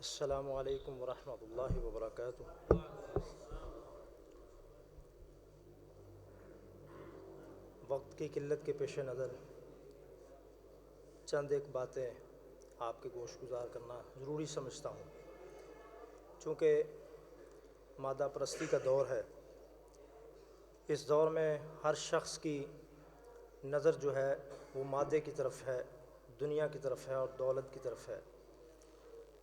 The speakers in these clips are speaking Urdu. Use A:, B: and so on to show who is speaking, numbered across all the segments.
A: السلام علیکم ورحمۃ اللہ وبرکاتہ۔ وقت کی قلت کے پیش نظر چند ایک باتیں آپ کے گوش گزار کرنا ضروری سمجھتا ہوں، چونکہ مادہ پرستی کا دور ہے۔ اس دور میں ہر شخص کی نظر جو ہے وہ مادے کی طرف ہے، دنیا کی طرف ہے اور دولت کی طرف ہے۔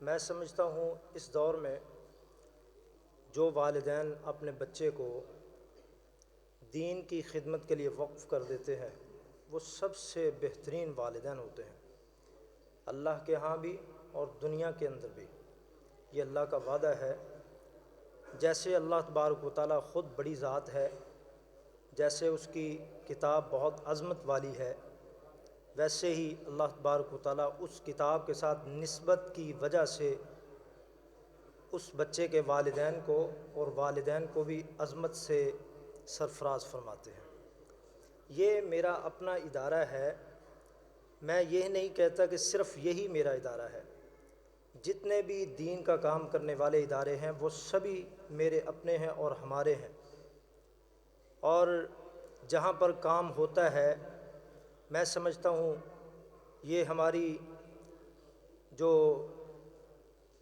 A: میں سمجھتا ہوں اس دور میں جو والدین اپنے بچے کو دین کی خدمت کے لیے وقف کر دیتے ہیں وہ سب سے بہترین والدین ہوتے ہیں، اللہ کے ہاں بھی اور دنیا کے اندر بھی۔ یہ اللہ کا وعدہ ہے۔ جیسے اللہ تبارک و تعالیٰ خود بڑی ذات ہے، جیسے اس کی کتاب بہت عظمت والی ہے، ویسے ہی اللہ تبارک و تعالیٰ اس کتاب کے ساتھ نسبت کی وجہ سے اس بچے کے والدین کو اور والدین کو بھی عظمت سے سرفراز فرماتے ہیں۔ یہ میرا اپنا ادارہ ہے، میں یہ نہیں کہتا کہ صرف یہی میرا ادارہ ہے۔ جتنے بھی دین کا کام کرنے والے ادارے ہیں وہ سبھی میرے اپنے ہیں اور ہمارے ہیں، اور جہاں پر کام ہوتا ہے میں سمجھتا ہوں یہ ہماری جو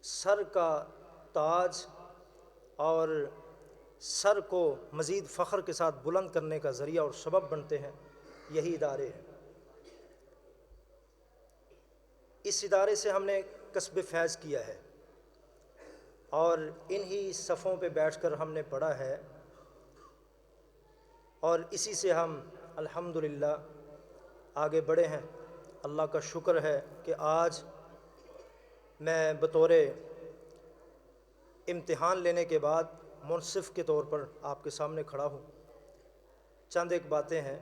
A: سر کا تاج اور سر کو مزید فخر کے ساتھ بلند کرنے کا ذریعہ اور سبب بنتے ہیں، یہی ادارے ہیں۔ اس ادارے سے ہم نے کسب فیض کیا ہے اور انہی صفوں پہ بیٹھ کر ہم نے پڑھا ہے، اور اسی سے ہم الحمدللہ آگے بڑھے ہیں۔ اللہ کا شکر ہے کہ آج میں بطور امتحان لینے کے بعد منصف کے طور پر آپ کے سامنے کھڑا ہوں۔ چند ایک باتیں ہیں،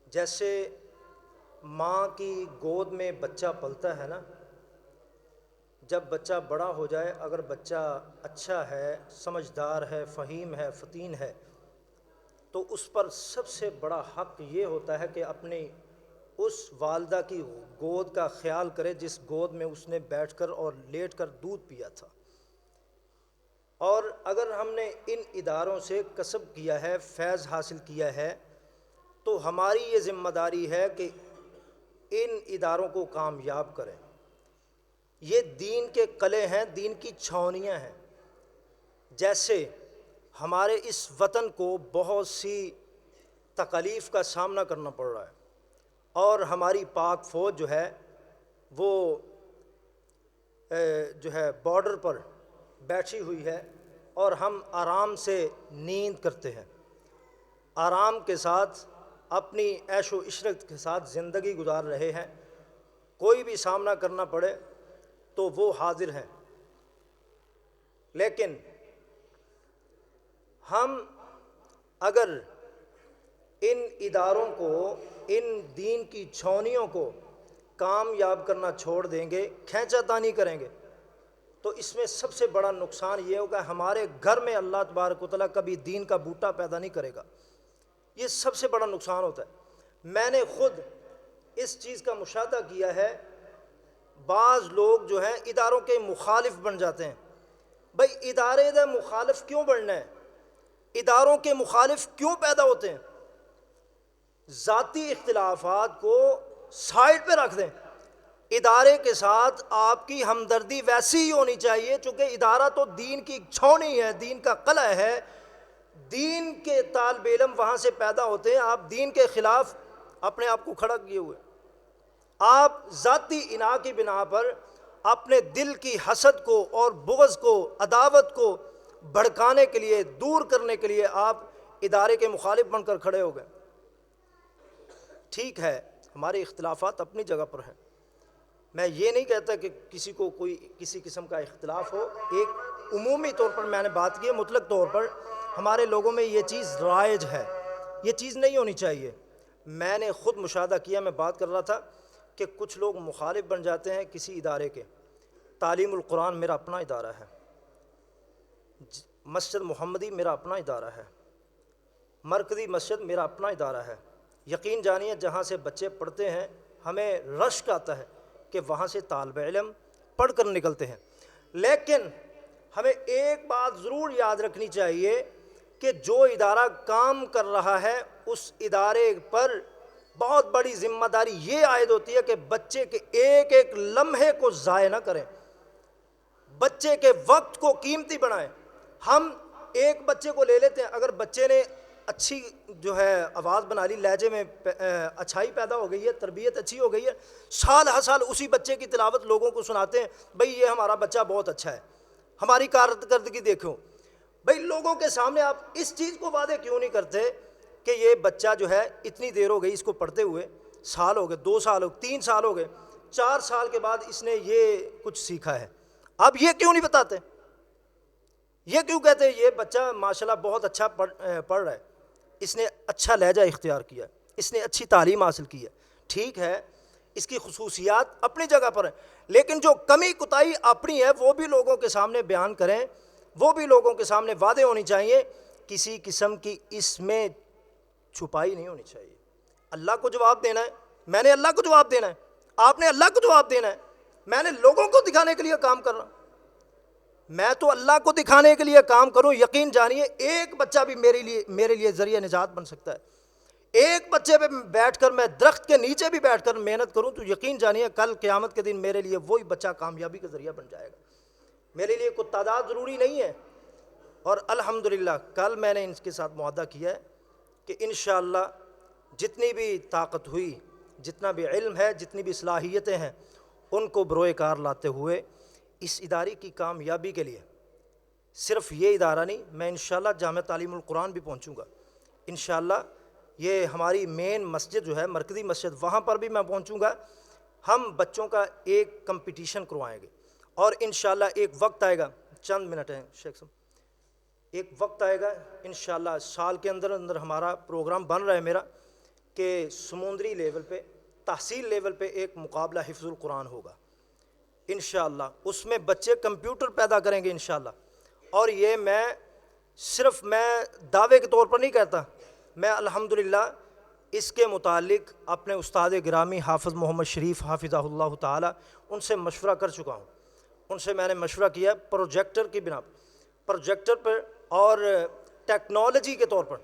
A: جیسے ماں کی گود میں بچہ پلتا ہے نا، جب بچہ بڑا ہو جائے اگر بچہ اچھا ہے، سمجھدار ہے، فہیم ہے، فطین ہے، تو اس پر سب سے بڑا حق یہ ہوتا ہے کہ اپنی اس والدہ کی گود کا خیال کرے جس گود میں اس نے بیٹھ کر اور لیٹ کر دودھ پیا تھا۔ اور اگر ہم نے ان اداروں سے کسب کیا ہے، فیض حاصل کیا ہے، تو ہماری یہ ذمہ داری ہے کہ ان اداروں کو کامیاب کریں۔ یہ دین کے قلعے ہیں، دین کی چھاؤنیاں ہیں۔ جیسے ہمارے اس وطن کو بہت سی تکالیف کا سامنا کرنا پڑ رہا ہے، اور ہماری پاک فوج جو ہے وہ بارڈر پر بیٹھی ہوئی ہے، اور ہم آرام سے نیند کرتے ہیں، آرام کے ساتھ اپنی عیش و عشرت کے ساتھ زندگی گزار رہے ہیں۔ کوئی بھی سامنا کرنا پڑے تو وہ حاضر ہیں، لیکن ہم اگر ان اداروں کو، ان دین کی چھاؤنیوں کو کامیاب کرنا چھوڑ دیں گے، کھینچا تانی کریں گے، تو اس میں سب سے بڑا نقصان یہ ہوگا ہمارے گھر میں اللہ تبارک و تعالیٰ کبھی دین کا بوٹا پیدا نہیں کرے گا۔ یہ سب سے بڑا نقصان ہوتا ہے۔ میں نے خود اس چیز کا مشاہدہ کیا ہے، بعض لوگ جو ہیں اداروں کے مخالف بن جاتے ہیں۔ بھئی ادارے دے مخالف کیوں بننا ہے؟ اداروں کے مخالف کیوں پیدا ہوتے ہیں؟ ذاتی اختلافات کو سائڈ پہ رکھ دیں، ادارے کے ساتھ آپ کی ہمدردی ویسی ہی ہونی چاہیے، چونکہ ادارہ تو دین کی چھاؤنی ہے، دین کا قلعہ ہے، دین کے طالب علم وہاں سے پیدا ہوتے ہیں۔ آپ دین کے خلاف اپنے آپ کو کھڑا کیے ہوئے، آپ ذاتی اناء کی بنا پر اپنے دل کی حسد کو اور بغض کو، عداوت کو بھڑکانے کے لیے، دور کرنے کے لیے آپ ادارے کے مخالف بن کر کھڑے ہو گئے۔ ٹھیک ہے، ہمارے اختلافات اپنی جگہ پر ہیں، میں یہ نہیں کہتا کہ کسی کو کوئی کسی قسم کا اختلاف ہو۔ ایک عمومی طور پر میں نے بات کی ہے، مطلق طور پر ہمارے لوگوں میں یہ چیز رائج ہے، یہ چیز نہیں ہونی چاہیے۔ میں نے خود مشاہدہ کیا، میں بات کر رہا تھا کہ کچھ لوگ مخالف بن جاتے ہیں کسی ادارے کے۔ تعلیم القرآن میرا اپنا ادارہ ہے، مسجد محمدی میرا اپنا ادارہ ہے، مرکزی مسجد میرا اپنا ادارہ ہے۔ یقین جانیے جہاں سے بچے پڑھتے ہیں ہمیں رشک آتا ہے کہ وہاں سے طالب علم پڑھ کر نکلتے ہیں۔ لیکن ہمیں ایک بات ضرور یاد رکھنی چاہیے کہ جو ادارہ کام کر رہا ہے اس ادارے پر بہت بڑی ذمہ داری یہ عائد ہوتی ہے کہ بچے کے ایک ایک لمحے کو ضائع نہ کریں، بچے کے وقت کو قیمتی بنائیں۔ ہم ایک بچے کو لے لیتے ہیں، اگر بچے نے اچھی جو ہے آواز بنا لی، لہجے میں اچھائی پیدا ہو گئی ہے، تربیت اچھی ہو گئی ہے، سال ہر سال اسی بچے کی تلاوت لوگوں کو سناتے ہیں، بھئی یہ ہمارا بچہ بہت اچھا ہے، ہماری کارکردگی دیکھو۔ بھئی لوگوں کے سامنے آپ اس چیز کو واضح کیوں نہیں کرتے کہ یہ بچہ جو ہے اتنی دیر ہو گئی اس کو پڑھتے ہوئے، سال ہو گئے، 2 سال ہو گئے، 3 سال ہو گئے، 4 سال کے بعد اس نے یہ کچھ سیکھا ہے، اب یہ کیوں نہیں بتاتے؟ یہ کیوں کہتے ہیں یہ بچہ ماشاءاللہ بہت اچھا پڑھ رہا ہے، اس نے اچھا لہجہ اختیار کیا ہے، اس نے اچھی تعلیم حاصل کی ہے، ٹھیک ہے اس کی خصوصیات اپنی جگہ پر ہیں، لیکن جو کمی کوتاہی اپنی ہے وہ بھی لوگوں کے سامنے بیان کریں، وہ بھی لوگوں کے سامنے واضح ہونی چاہیے، کسی قسم کی اس میں چھپائی نہیں ہونی چاہیے۔ اللہ کو جواب دینا ہے، میں نے اللہ کو جواب دینا ہے، آپ نے اللہ کو جواب دینا ہے، میں نے لوگوں کو دکھانے کے لیے کام کر رہا ہوں، میں تو اللہ کو دکھانے کے لیے کام کروں، یقین جانیے ایک بچہ بھی میرے لیے ذریعہ نجات بن سکتا ہے۔ ایک بچے پہ بیٹھ کر میں درخت کے نیچے بھی بیٹھ کر محنت کروں تو یقین جانیے کل قیامت کے دن میرے لیے وہی بچہ کامیابی کا ذریعہ بن جائے گا۔ میرے لیے کوئی تعداد ضروری نہیں ہے، اور الحمدللہ کل میں نے ان کے ساتھ معاہدہ کیا ہے کہ انشاءاللہ جتنی بھی طاقت ہوئی، جتنا بھی علم ہے، جتنی بھی صلاحیتیں ہیں، ان کو بروئے کار لاتے ہوئے اس ادارے کی کامیابی کے لیے، صرف یہ ادارہ نہیں، میں انشاءاللہ جامعہ تعلیم القرآن بھی پہنچوں گا انشاءاللہ، یہ ہماری مین مسجد جو ہے مرکزی مسجد، وہاں پر بھی میں پہنچوں گا، ہم بچوں کا ایک کمپٹیشن کروائیں گے، اور انشاءاللہ ایک وقت آئے گا، چند منٹ ہیں شیخ صاحب، ایک وقت آئے گا انشاءاللہ سال کے اندر ہمارا پروگرام بن رہا ہے میرا کہ سمندری لیول پہ، تحصیل لیول پہ ایک مقابلہ حفظ القرآن ہوگا انشاءاللہ، اس میں بچے کمپیوٹر پیدا کریں گے انشاءاللہ، اور یہ میں صرف دعوے کے طور پر نہیں کہتا، میں الحمدللہ اس کے متعلق اپنے استاد گرامی حافظ محمد شریف حافظہ اللہ تعالی ان سے مشورہ کر چکا ہوں، ان سے میں نے مشورہ کیا پروجیکٹر کی بنا پروجیکٹر پر اور ٹیکنالوجی کے طور پر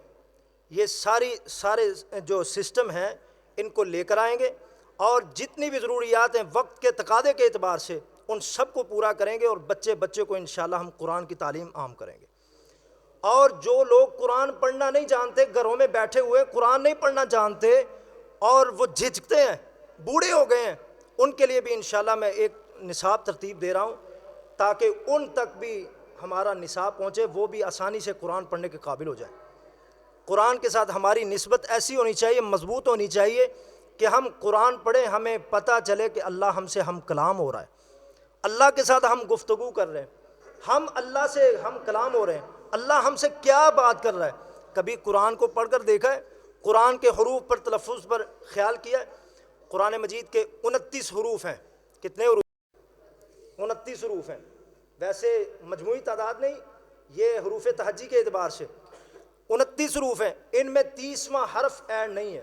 A: یہ سارے جو سسٹم ہیں ان کو لے کر آئیں گے، اور جتنی بھی ضروریات ہیں وقت کے تقاضے کے اعتبار سے ان سب کو پورا کریں گے، اور بچے کو انشاءاللہ ہم قرآن کی تعلیم عام کریں گے۔ اور جو لوگ قرآن پڑھنا نہیں جانتے، گھروں میں بیٹھے ہوئے قرآن نہیں پڑھنا جانتے اور وہ جھجکتے ہیں، بوڑھے ہو گئے ہیں، ان کے لیے بھی انشاءاللہ میں ایک نصاب ترتیب دے رہا ہوں تاکہ ان تک بھی ہمارا نصاب پہنچے، وہ بھی آسانی سے قرآن پڑھنے کے قابل ہو جائے۔ قرآن کے ساتھ ہماری نسبت ایسی ہونی چاہیے، مضبوط ہونی چاہیے کہ ہم قرآن پڑھیں، ہمیں پتہ چلے کہ اللہ ہم سے ہم کلام ہو رہا ہے، اللہ کے ساتھ ہم گفتگو کر رہے ہیں، ہم اللہ سے ہم کلام ہو رہے ہیں، اللہ ہم سے کیا بات کر رہا ہے۔ کبھی قرآن کو پڑھ کر دیکھا ہے؟ قرآن کے حروف پر تلفظ پر خیال کیا ہے؟ قرآن مجید کے 29 حروف ہیں، کتنے حروف؟ 29 حروف ہیں، ویسے مجموعی تعداد نہیں، یہ حروف تہجی کے اعتبار سے 29 حروف ہیں، ان میں 30واں حرف ایڈ نہیں ہے۔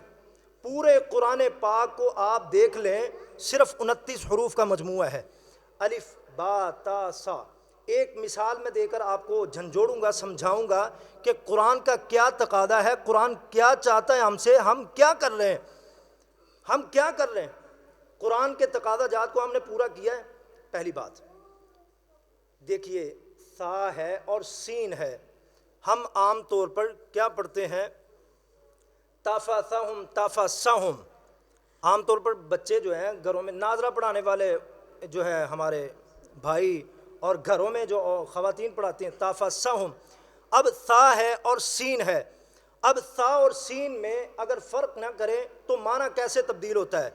A: پورے قرآن پاک کو آپ دیکھ لیں، صرف 29 حروف کا مجموعہ ہے، الف با تا سا۔ ایک مثال میں دے کر آپ کو جھنجھوڑوں گا، سمجھاؤں گا کہ قرآن کا کیا تقاضا ہے، قرآن کیا چاہتا ہے ہم سے، ہم کیا کر رہے ہیں، ہم کیا کر رہے ہیں۔ قرآن کے تقاضا جات کو ہم نے پورا کیا ہے۔ پہلی بات دیکھیے، سا ہے اور سین ہے، ہم عام طور پر کیا پڑھتے ہیں؟ تافاسہم تافاسہم، عام طور پر بچے جو ہیں گھروں میں ناظرہ پڑھانے والے جو ہے ہمارے بھائی، اور گھروں میں جو خواتین پڑھاتی ہیں، تافاسہم۔ اب سا ہے اور سین ہے، اب سا اور سین میں اگر فرق نہ کریں تو معنی کیسے تبدیل ہوتا ہے؟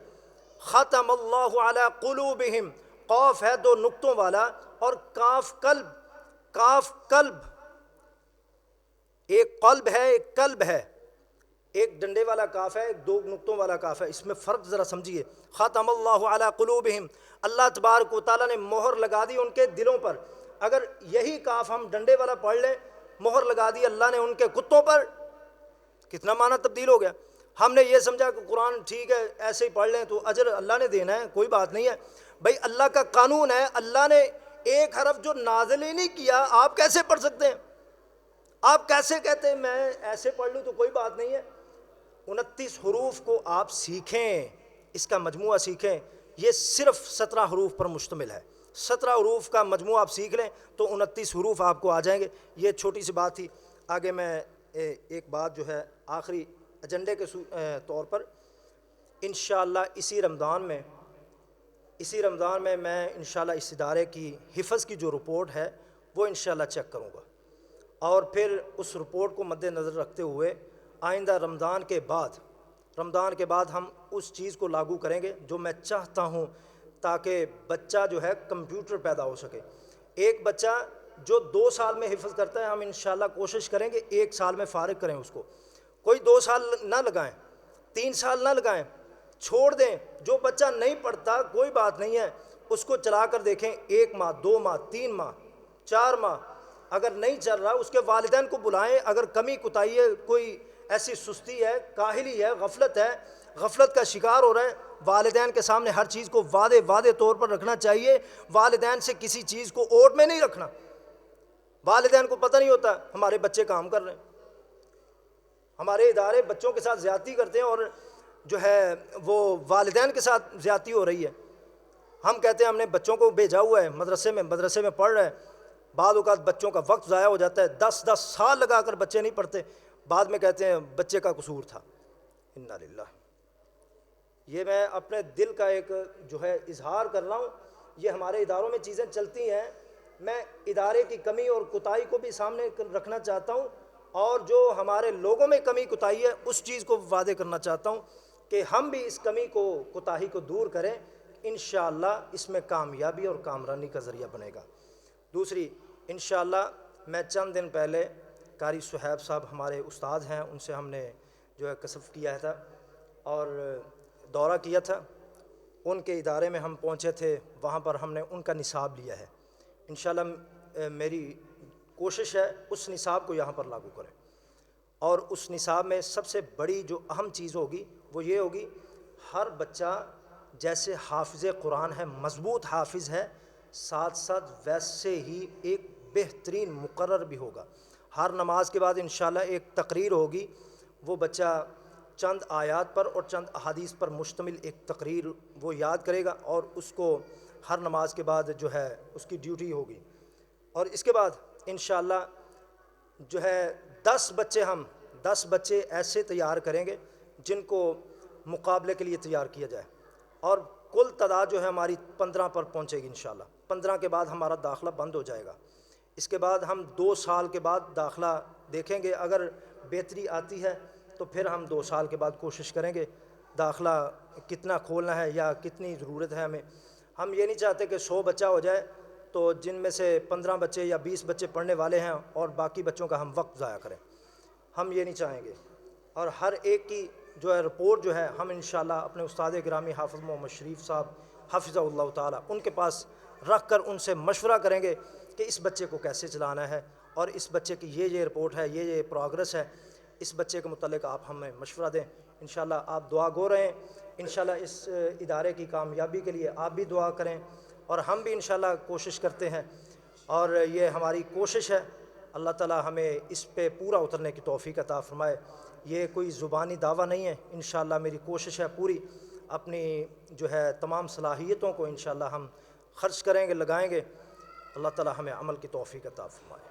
A: ختم اللہ علی قلوبہم، قاف ہے 2 نقطوں والا، اور کاف قلب، کاف قلب، ایک قلب ہے ایک قلب ہے، ایک ڈنڈے والا کاف ہے ایک 2 نقطوں والا کاف ہے، اس میں فرق ذرا سمجھیے۔ ختم اللہ علی قلوبہم، اللہ تبارک و تعالیٰ نے مہر لگا دی ان کے دلوں پر۔ اگر یہی کاف ہم ڈنڈے والا پڑھ لیں، مہر لگا دی اللہ نے ان کے کتوں پر، کتنا معنی تبدیل ہو گیا۔ ہم نے یہ سمجھا کہ قرآن ٹھیک ہے ایسے ہی پڑھ لیں تو اجر اللہ نے دینا ہے، کوئی بات نہیں ہے، بھئی اللہ کا قانون ہے، اللہ نے ایک حرف جو نازل ہی نہیں کیا آپ کیسے پڑھ سکتے ہیں؟ آپ کیسے کہتے ہیں میں ایسے پڑھ لوں تو کوئی بات نہیں ہے؟ 29 حروف کو آپ سیکھیں، اس کا مجموعہ سیکھیں، یہ صرف 17 حروف پر مشتمل ہے، 17 حروف کا مجموعہ آپ سیکھ لیں تو 29 حروف آپ کو آ جائیں گے۔ یہ چھوٹی سی بات تھی۔ آگے میں ایک بات جو ہے آخری ایجنڈے کے طور پر انشاءاللہ اسی رمضان میں میں انشاءاللہ اس ادارے کی حفظ کی جو رپورٹ ہے وہ انشاءاللہ چیک کروں گا، اور پھر اس رپورٹ کو مد نظر رکھتے ہوئے آئندہ رمضان کے بعد ہم اس چیز کو لاگو کریں گے جو میں چاہتا ہوں، تاکہ بچہ جو ہے کمپیوٹر پیدا ہو سکے۔ ایک بچہ جو 2 سال میں حفظ کرتا ہے، ہم انشاءاللہ کوشش کریں گے 1 سال میں فارغ کریں اس کو۔ کوئی 2 سال نہ لگائیں، 3 سال نہ لگائیں، چھوڑ دیں۔ جو بچہ نہیں پڑھتا کوئی بات نہیں ہے، اس کو چلا کر دیکھیں، 1 ماہ 2 ماہ 3 ماہ 4 ماہ، اگر نہیں چل رہا اس کے والدین کو بلائیں۔ اگر کمی کوتاہی ہے، کوئی ایسی سستی ہے، کاہلی ہے، غفلت کا شکار ہو رہا ہے، والدین کے سامنے ہر چیز کو واضح طور پر رکھنا چاہیے۔ والدین سے کسی چیز کو اوٹ میں نہیں رکھنا۔ والدین کو پتہ نہیں ہوتا ہمارے بچے کام کر رہے ہیں، ہمارے ادارے بچوں کے ساتھ زیادتی کرتے ہیں، اور جو ہے وہ والدین کے ساتھ زیادتی ہو رہی ہے۔ ہم کہتے ہیں ہم نے بچوں کو بھیجا ہوا ہے مدرسے میں پڑھ رہے ہیں، بعض اوقات بچوں کا وقت ضائع ہو جاتا ہے، 10 سال لگا کر بچے نہیں پڑھتے، بعد میں کہتے ہیں بچے کا قصور تھا۔ انا للہ۔ یہ میں اپنے دل کا ایک جو ہے اظہار کر رہا ہوں، یہ ہمارے اداروں میں چیزیں چلتی ہیں، میں ادارے کی کمی اور کوتاہی کو بھی سامنے رکھنا چاہتا ہوں، اور جو ہمارے لوگوں میں کمی کوتاہی ہے اس چیز کو واضح کرنا چاہتا ہوں کہ ہم بھی اس کمی کو کوتاہی کو دور کریں۔ انشاءاللہ اس میں کامیابی اور کامرانی کا ذریعہ بنے گا۔ دوسری، انشاءاللہ میں چند دن پہلے قاری صہیب صاحب ہمارے استاد ہیں، ان سے ہم نے جو ہے کسب کیا تھا اور دورہ کیا تھا، ان کے ادارے میں ہم پہنچے تھے، وہاں پر ہم نے ان کا نصاب لیا ہے۔ انشاءاللہ میری کوشش ہے اس نصاب کو یہاں پر لاگو کریں، اور اس نصاب میں سب سے بڑی جو اہم چیز ہوگی وہ یہ ہوگی، ہر بچہ جیسے حافظ قرآن ہے، مضبوط حافظ ہے، ساتھ ساتھ ویسے ہی ایک بہترین مقرر بھی ہوگا۔ ہر نماز کے بعد انشاءاللہ ایک تقریر ہوگی، وہ بچہ چند آیات پر اور چند احادیث پر مشتمل ایک تقریر وہ یاد کرے گا، اور اس کو ہر نماز کے بعد جو ہے اس کی ڈیوٹی ہوگی۔ اور اس کے بعد انشاءاللہ جو ہے 10 بچے ایسے تیار کریں گے جن کو مقابلے کے لیے تیار کیا جائے، اور کل تعداد جو ہے ہماری 15 پر پہنچے گی انشاءاللہ۔ 15 کے بعد ہمارا داخلہ بند ہو جائے گا۔ اس کے بعد ہم 2 سال کے بعد داخلہ دیکھیں گے، اگر بہتری آتی ہے تو پھر ہم 2 سال کے بعد کوشش کریں گے داخلہ کتنا کھولنا ہے یا کتنی ضرورت ہے ہمیں۔ ہم یہ نہیں چاہتے کہ 100 بچہ ہو جائے تو جن میں سے 15 بچے یا 20 بچے پڑھنے والے ہیں اور باقی بچوں کا ہم وقت ضائع کریں، ہم یہ نہیں چاہیں گے۔ اور ہر ایک کی جو ہے رپورٹ جو ہے ہم انشاءاللہ اپنے استاد گرامی حافظ محمد شریف صاحب حفظہ اللہ تعالیٰ ان کے پاس رکھ کر ان سے مشورہ کریں گے کہ اس بچے کو کیسے چلانا ہے، اور اس بچے کی یہ رپورٹ ہے، یہ پروگرس ہے، اس بچے کے متعلق آپ ہمیں مشورہ دیں۔ انشاءاللہ آپ دعا گو رہیں، انشاءاللہ اس ادارے کی کامیابی کے لیے آپ بھی دعا کریں، اور ہم بھی انشاءاللہ کوشش کرتے ہیں، اور یہ ہماری کوشش ہے۔ اللہ تعالیٰ ہمیں اس پہ پورا اترنے کی توفیق عطا فرمائے۔ یہ کوئی زبانی دعویٰ نہیں ہے، انشاءاللہ میری کوشش ہے پوری، اپنی جو ہے تمام صلاحیتوں کو انشاءاللہ ہم خرچ کریں گے، لگائیں گے۔ اللہ تعالیٰ ہمیں عمل کی توفیق عطا فرمائے۔